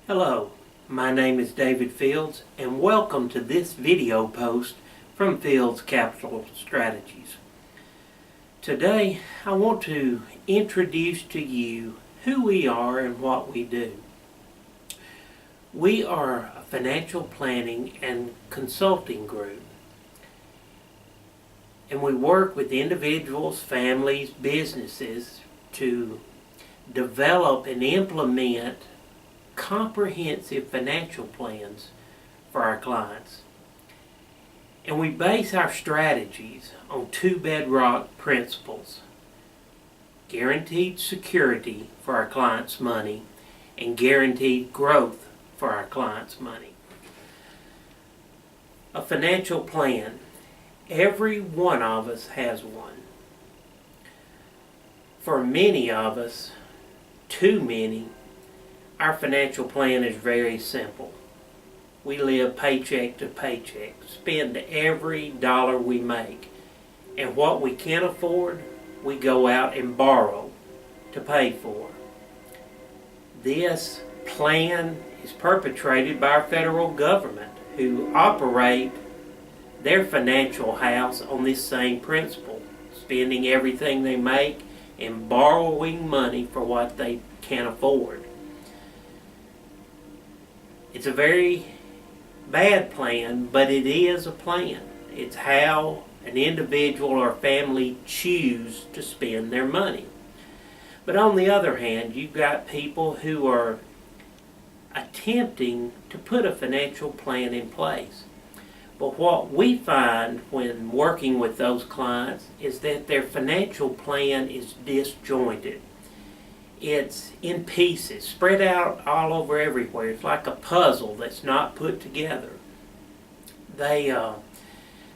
Hello, my name is David Fields and welcome to this video post from Fields Capital Strategies. Today I want to introduce to you who we are and what we do. We are a financial planning and consulting group, and we work with individuals, families, businesses to develop and implement comprehensive financial plans for our clients. And we base our strategies on two bedrock principles: guaranteed security for our clients' money and guaranteed growth for our clients' money. A financial plan. Every one of us has one. For many of us, too many, our financial plan is very simple. We live paycheck to paycheck, spend every dollar we make, and what we can't afford, we go out and borrow to pay for. This plan is perpetrated by our federal government, who operate their financial house on this same principle, spending everything they make and borrowing money for what they can't afford. It's a very bad plan, but it is a plan. It's how an individual or family choose to spend their money. But on the other hand, you've got people who are attempting to put a financial plan in place. But what we find when working with those clients is that their financial plan is disjointed. It's in pieces, spread out all over everywhere. It's like a puzzle that's not put together. They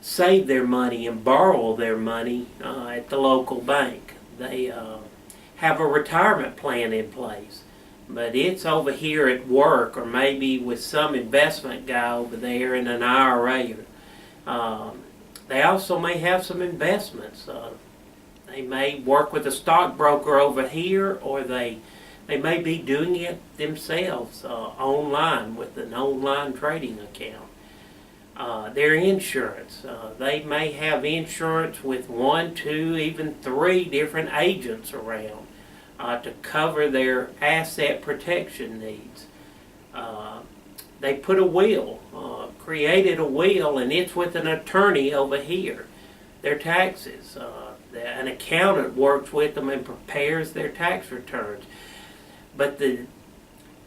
save their money and borrow their money at the local bank. They have a retirement plan in place, but it's over here at work or maybe with some investment guy over there in an IRA. They also may have some investments. They may work with a stockbroker over here, or they may be doing it themselves online with an online trading account. Their insurance. They may have insurance with 1, 2, even 3 different agents around to cover their asset protection needs. They put a will, created a will, and it's with an attorney over here. Their taxes. An accountant works with them and prepares their tax returns. But the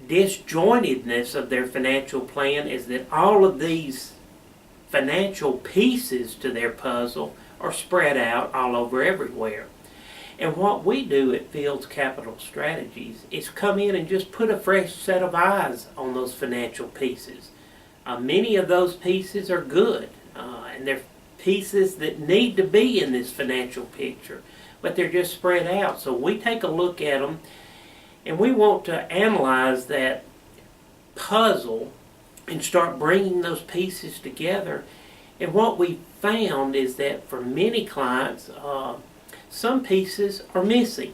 disjointedness of their financial plan is that all of these financial pieces to their puzzle are spread out all over everywhere. And what we do at Fields Capital Strategies is come in and just put a fresh set of eyes on those financial pieces. Many of those pieces are good, and they're pieces that need to be in this financial picture, but they're just spread out. So we take a look at them and we want to analyze that puzzle and start bringing those pieces together. And what we found is that for many clients, some pieces are missing.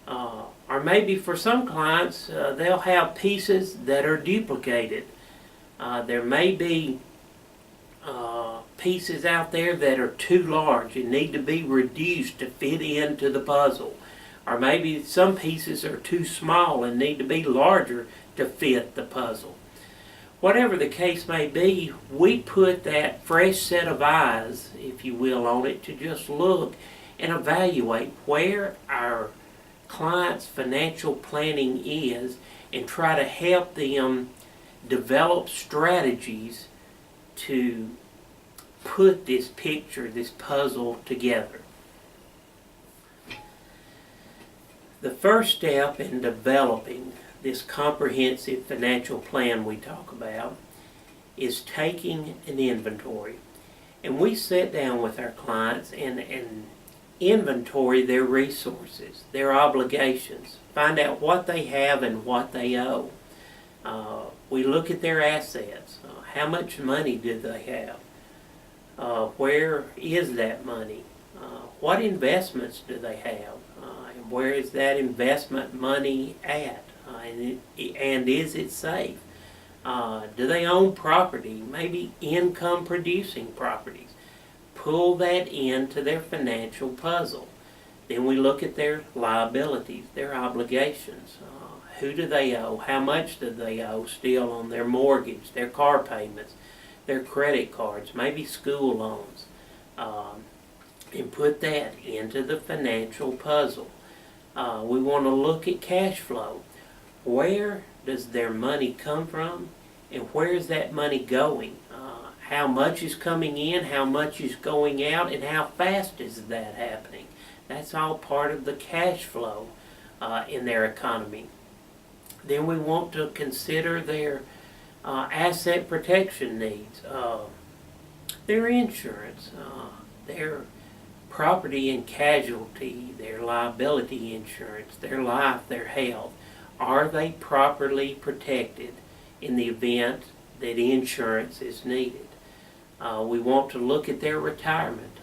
Or maybe for some clients, they'll have pieces that are duplicated. There may be pieces out there that are too large and need to be reduced to fit into the puzzle. Or maybe some pieces are too small and need to be larger to fit the puzzle. Whatever the case may be, we put that fresh set of eyes, if you will, on it to just look and evaluate where our clients' financial planning is and try to help them develop strategies to put this picture, this puzzle together. The first step in developing this comprehensive financial plan we talk about is taking an inventory. And we sit down with our clients and inventory their resources, their obligations, find out what they have and what they owe. We look at their assets. How much money do they have? Where is that money? What investments do they have? And where is that investment money at? and is it safe? Do they own property, maybe income producing properties? Pull that into their financial puzzle. Then we look at their liabilities, their obligations. Who do they owe? How much do they owe still on their mortgage, their car payments, their credit cards, maybe school loans? And put that into the financial puzzle. We want to look at cash flow. Where does their money come from, and where is that money going? How much is coming in, how much is going out, and how fast is that happening? That's all part of the cash flow in their economy. Then we want to consider their asset protection needs, their insurance, their property and casualty, their liability insurance, their life, their health. Are they properly protected in the event that insurance is needed? We want to look at their retirement.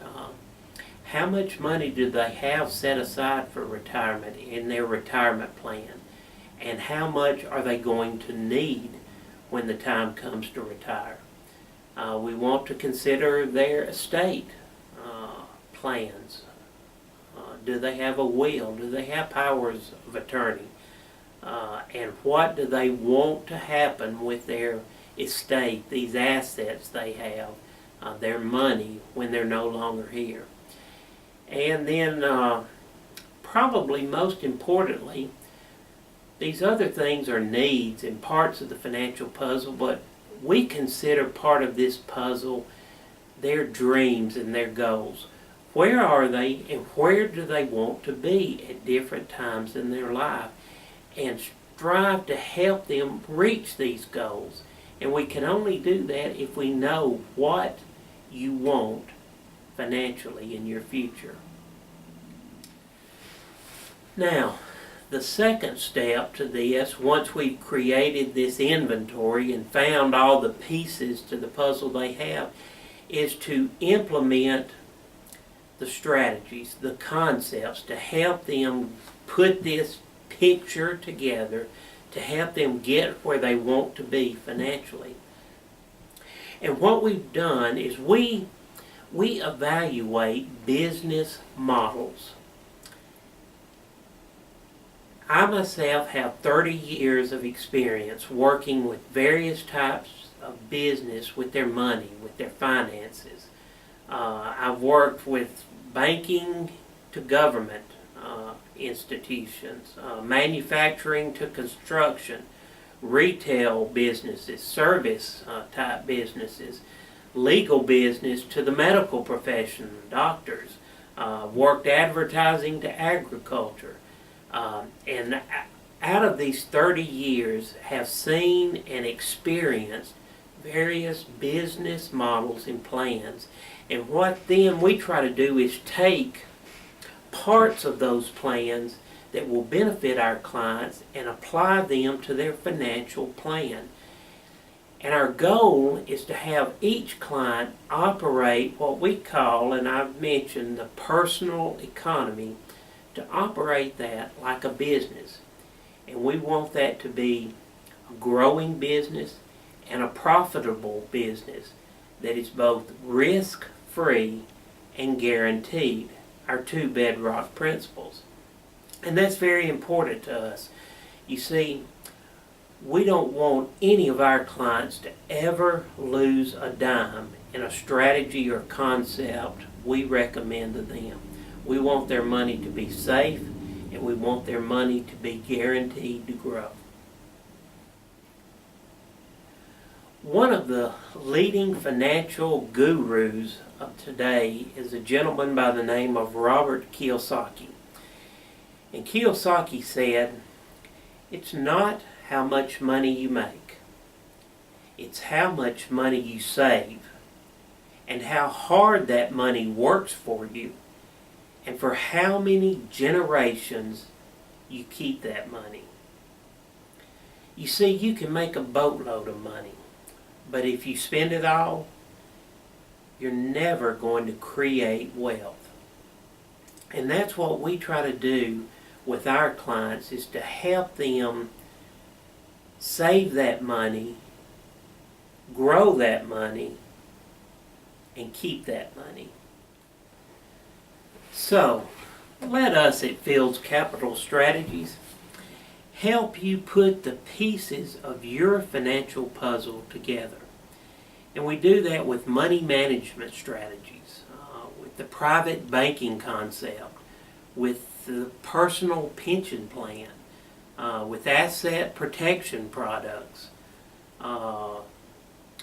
How much money do they have set aside for retirement in their retirement plan? And how much are they going to need when the time comes to retire? We want to consider their estate plans. Do they have a will? Do they have powers of attorney? And what do they want to happen with their estate, these assets they have, their money when they're no longer here? And then probably most importantly, these other things are needs and parts of the financial puzzle, but we consider part of this puzzle their dreams and their goals. Where are they, and where do they want to be at different times in their life? And strive to help them reach these goals. And we can only do that if we know what you want financially in your future. Now, the second step to this, once we've created this inventory and found all the pieces to the puzzle they have, is to implement the strategies, the concepts, to help them put this picture together, to help them get where they want to be financially. And what we've done is we evaluate business models. I myself have 30 years of experience working with various types of business with their money, with their finances. I've worked with banking to government institutions, manufacturing to construction, retail businesses, service type businesses, legal business to the medical profession, doctors, worked advertising to agriculture. And out of these 30 years have seen and experienced various business models and plans. And what then we try to do is take parts of those plans that will benefit our clients and apply them to their financial plan. And our goal is to have each client operate what we call, and I've mentioned, the personal economy, to operate that like a business. And we want that to be a growing business and a profitable business that is both risk-free and guaranteed, our two bedrock principles. And that's very important to us. You see, we don't want any of our clients to ever lose a dime in a strategy or concept we recommend to them. We want their money to be safe, and we want their money to be guaranteed to grow. One of the leading financial gurus of today is a gentleman by the name of Robert Kiyosaki. And Kiyosaki said, "It's not how much money you make. It's how much money you save, and how hard that money works for you, and for how many generations you keep that money." You see, you can make a boatload of money, but if you spend it all, you're never going to create wealth. And that's what we try to do with our clients, is to help them save that money, grow that money, and keep that money. So, let us at Fields Capital Strategies help you put the pieces of your financial puzzle together. And we do that with money management strategies, with the private banking concept, with the personal pension plan, with asset protection products,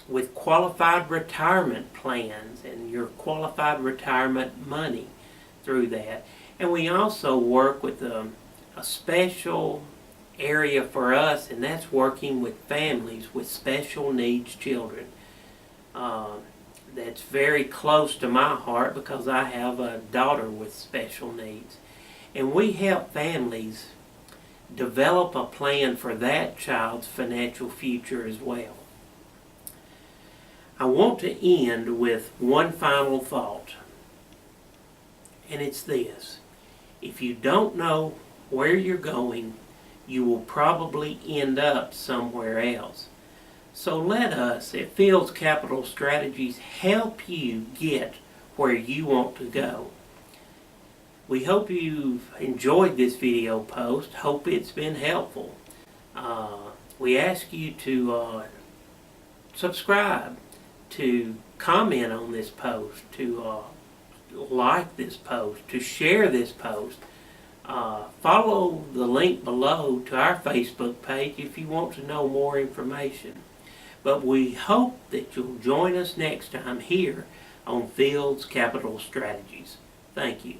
with qualified retirement plans and your qualified retirement money through that. And we also work with a special area for us, and that's working with families with special needs children. That's very close to my heart because I have a daughter with special needs. And we help families develop a plan for that child's financial future as well. I want to end with one final thought, and it's this. If you don't know where you're going, you will probably end up somewhere else. So let us at Fields Capital Strategies help you get where you want to go. We hope you've enjoyed this video post. Hope it's been helpful. We ask you to subscribe, to comment on this post, to like this post, to share this post. Follow the link below to our Facebook page if you want to know more information. But we hope that you'll join us next time here on Fields Capital Strategies. Thank you.